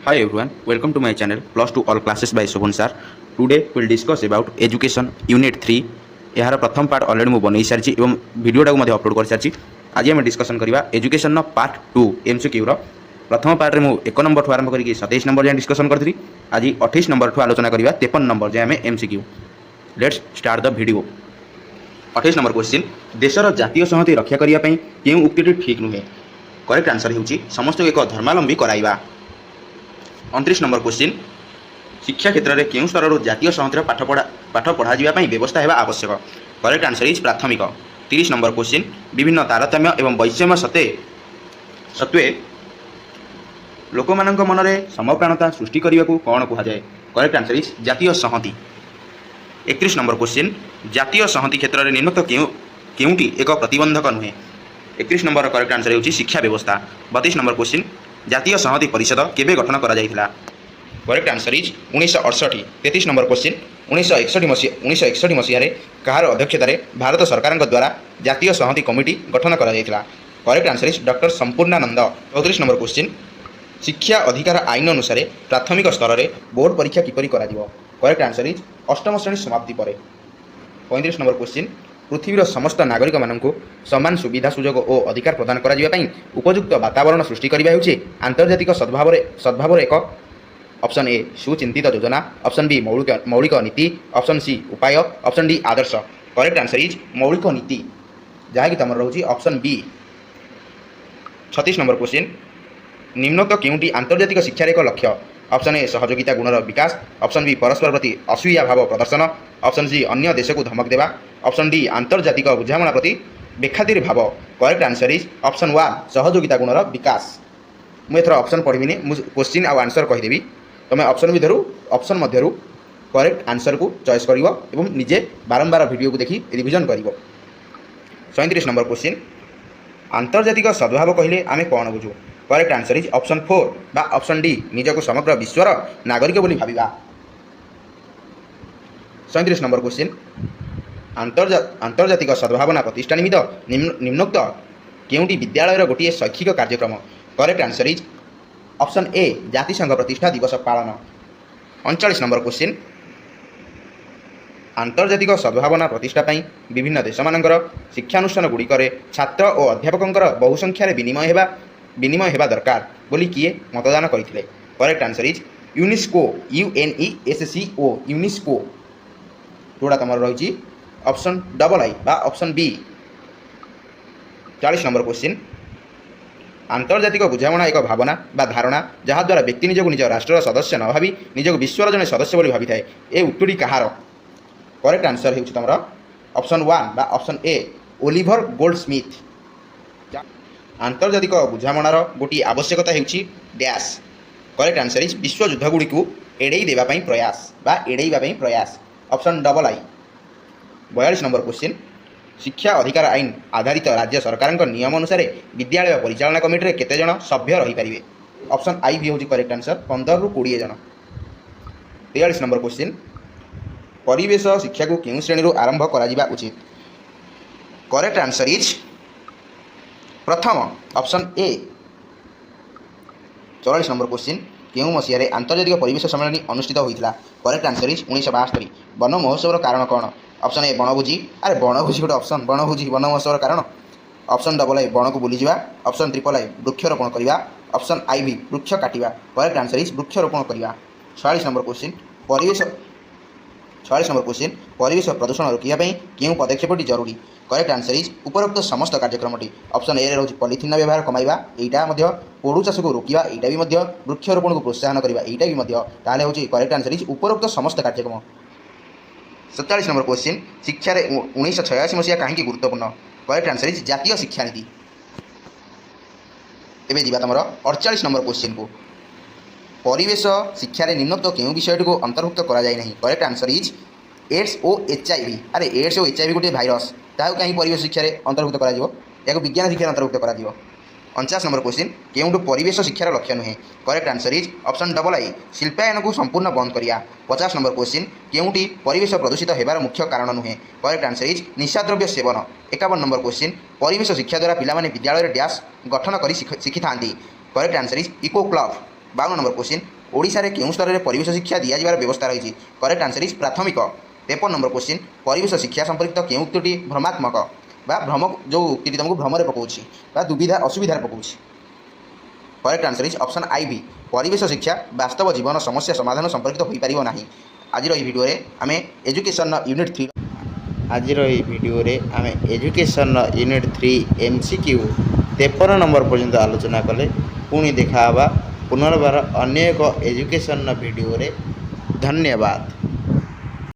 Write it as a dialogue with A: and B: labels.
A: Hi everyone, welcome to my channel Plus 2 All Classes by Shobhan sir. Today we will discuss about Education Unit 3. यार प्रथम part already मुझे बनई सारी और वीडियोटा को अपलोड कर सारी। आज आम डिस्कसन करवा एजुकेशन पार्ट 2 एमसीक्यू प्रथम पार्ट में मुझे 1 नंबर ठू आरंभ करके 27 नंबर जाए डिस्कसन करी। आज 28 नंबर ठू आलोचना करवा 53 नंबर जाए आम MCQ. Let's start the video. 28 number question, देशर जातीय संहति रक्षा करने क्यों उक्ति ठीक नुहे? करेक्ट आंसर होची समस्त एक धर्मावलंबी कराइबा। 29 नंबर क्वेश्चन, शिक्षा क्षेत्र में क्यों स्तर जातीय संहतिर पाठ पढ़ा जावाई व्यवस्था है आवश्यक? करेक्ट आंसर इज प्राथमिक। 30 नंबर क्वेश्चन, विभिन्न तारतम्य एवं वैषम्य सत्वे लोक मान मन में समप्राणता सृष्टि करने को कौन कहुए? करेक्ट आंसर इज जातीय संहति। 31 नंबर क्वेश्चन, जातीय संहति क्षेत्र में निम्नलिखित क्योंटी एक प्रतिबंधक नुहे? 31 नंबर करेक्ट आंसर होची शिक्षा व्यवस्था। 32 नंबर क्वेश्चन, जातीय संहति परिषद केबे गठन करा जायथिला? Correct answer is 1968। 33 number question, 1961 मसीह कहार अध्यक्षतार भारत सरकार द्वारा जातीय संहति कमिटी गठन करा जायथिला? Correct answer is doctor Sampurnanand. 34 number question, शिक्षा अधिकार आईन अनुसार प्राथमिक स्तर में बोर्ड परीक्षा किपरि करा दिबो? करेक्ट आंसर इज अष्टम श्रेणी समाप्ति पर। 35 नंबर क्वेश्चन, पृथ्वीर समस्त नागरिक मानक समान सुविधा सुजोग और अधिकार प्रदान करा उपयुक्त वातावरण सृष्टि करने हेउछि आंतर्जातिक सद्भावर एक। ऑप्शन ए सुचिंतित योजना, ऑप्शन बी मौलिक नीति, ऑप्शन सी उपाय, option D Adarsh. Correct answer is मौलिक नीति जहाँकि तुम रोचे ऑप्शन बी। 36 नंबर क्वेश्चन, निम्नलिखित क्योंटी आंतर्जातिक शिक्षार एक लक्ष्य? ऑप्शन ए सहयोगिता गुणर विकास, ऑप्शन बी परस्पर प्रति असूया भाव प्रदर्शन, ऑप्शन सी अन्य देश को धमक देवा, ऑप्शन डी आंतर्जातिक बुझामणा प्रति बेखातिर भाव। करेक्ट आंसर इज ऑप्शन 1 सहयोगिता गुणर विकास। मुझे एथर ऑप्शन पढ़ी क्वेश्चन आउ आंसर कहीदेवी, तुम ऑप्शन मध्य करेक्ट आंसर को चॉइस कर निजे बारंबार वीडियो को देखी रिविजन कर। 37 नंबर क्वेश्चन, आंतर्जातिक सद्भाव कहले आम कौन बुझू? करेक्ट आंसर इज ऑप्शन 4 बा ऑप्शन डी निजक समग्र विश्वर नागरिक बोली भाविबा। 37 नंबर क्वेश्चन, आंतर्जातिक सद्भावना प्रतिष्ठा निमित्त निम्नोक्त क्योंटी विद्यालय गोटे शैक्षिक कार्यक्रम? Correct answer is option A जातिसंघ प्रतिष्ठा दिवस पालन। 39 नंबर क्वेश्चन, आंतर्जातिक सद्भावना प्रतिष्ठा विभिन्न देश मानकर शिक्षानुष्ठान गुड़िकर छात्र और अध्यापकों बहुसंख्यार विनिमय हेबा दरकार बोली किए मतदान करथिले? Correct answer is UNESCO, UNESCO UNESCO. जोड़ा तुम रही ऑप्शन डबल आई बा ऑप्शन बी। 40 नंबर क्वेश्चन, आंतर्जातिक बुझामणा एक भावना बा धारणा जहाद्वारा व्यक्ति निजक निज राष्ट्र सदस्य न भावी निजक विश्वर जने सदस्य बोली भावी थाए। ए उक्ति कहार? करेक्ट आंसर होउछि तुमरा ऑप्शन 1 बा ऑप्शन ए ओलिवर गोल्डस्मिथ। आंतर्जातिक बुझामणार गोटी आवश्यकता हेउछि डैश। करेक्ट आंसर इज विश्व युद्ध गुड़ी को एड़े देवा प्रयास बा एड़ेइबा प्रयास, ऑप्शन डबल आई। 42 नंबर क्वेश्चन, शिक्षा अधिकार आईन आधारित राज्य सरकार नियम अनुसार विद्यालय परिचालना कमिटी में केते जन सभ्य रही पारिबे? ऑप्शन आई भी होची करेक्ट आंसर 15 रु 20 जन। 43 नंबर क्वेश्चन, परिवेश शिक्षा को केउं श्रेणी आरंभ करा उचित? करेक्ट आंसर इज प्रथम ऑप्शन ए। 44 नंबर क्वेश्चन, केउं मसीह आंतर्जातिक परिवेश सम्मेलन अनुष्ठित होता? Correct answer is 1972। वन महोत्सव कारण कौन? ऑप्शन ए बनभोजी, अरे बनभोजी गोटे ऑप्शन, बनभोजी वन महोत्सव कारण। ऑप्शन डबल आई बन को बुलीजा, ऑप्शन ट्रिपल आई वृक्षरोपण करवा, ऑप्शन आई भी वृक्ष काटिबा। करेक्ट आंसर इज वृक्षरोपण करवा। 46 नंबर क्वेश्चन, परिवेश प्रदूषण रोकने क्यों पदक्षेपटी जरूरी? करेक्ट आंसर इज उपरोक्त समस्त कार्यक्रमटी। ऑप्शन ए रोज पॉलिथिन व्यवहार कमाइबा, एटा पोड़ू चाष को रोकवा, एटा भी वृक्षरोपण को प्रोत्साहन करवा, एटा भी करेक्ट आंसर इज उपरोक्त समस्त कार्यक्रम। 47 नंबर क्वेश्चन, शिक्षा 1986 मसीहा कहीं गुरुत्वपूर्ण? करेक्ट आंसर इज जातीय शिक्षा नीति। एबे जीवा तुम 48 नंबर क्वेश्चन को, परिवेश शिक्षा निम्नलिखित क्यों विषय को अंतर्भुक्त करा जाय नहीं? करेक्ट आंसर इज एड्स और HIV। अरे एड्स और HIV गोटे भाइरस, ताकू कहीं परिवेश शिक्षा अंतर्भुक्त करा विज्ञान शिक्षा अंतर्भुक्त करा। 49 नंबर क्वेश्चन, क्यों परिवेश शिक्षार लक्ष्य नुहे? Correct answer is option double I शिल्पायन को संपूर्ण बंद करिया। 50 नंबर क्वेश्चन, क्योंटी परिवेश प्रदूषित होबार मुख्य कारण नुहे? करेक्ट आंसर इज निशाद्रव्य सेवन। 51 नंबर क्वेश्चन, परिवेश शिक्षा द्वारा पिलामाने विद्यालय डैश गठन कर शिखि था? Correct answer is eco club. 52 number question, Odisha केउं स्तर में परिवेश शिक्षा दियाजिबार व्यवस्था रही? करेक्ट आंसर इज प्राथमिक। 53 नंबर क्वेश्चन, परिवेश शिक्षा संपर्कित केउं उक्तिटी भ्रमात्मक बा भ्रम जो उक्ति तुमको भ्रम पकाउछि बा दुविधा असुविधा पकाउछि? Correct answer is option I B, परिवेश शिक्षा वास्तव जीवन समस्या समाधान संपर्कित हो पारिबो नाही। आज भिडियो आम एजुकेशन यूनिट 3 आज भिडियो आम एजुकेशन यूनिट 3 MCQ 53 नंबर पर्यंत आलोचना कले। पुणी देखा पुनर्बार अन्य एक एजुकेशन वीडियो रे। धन्यवाद।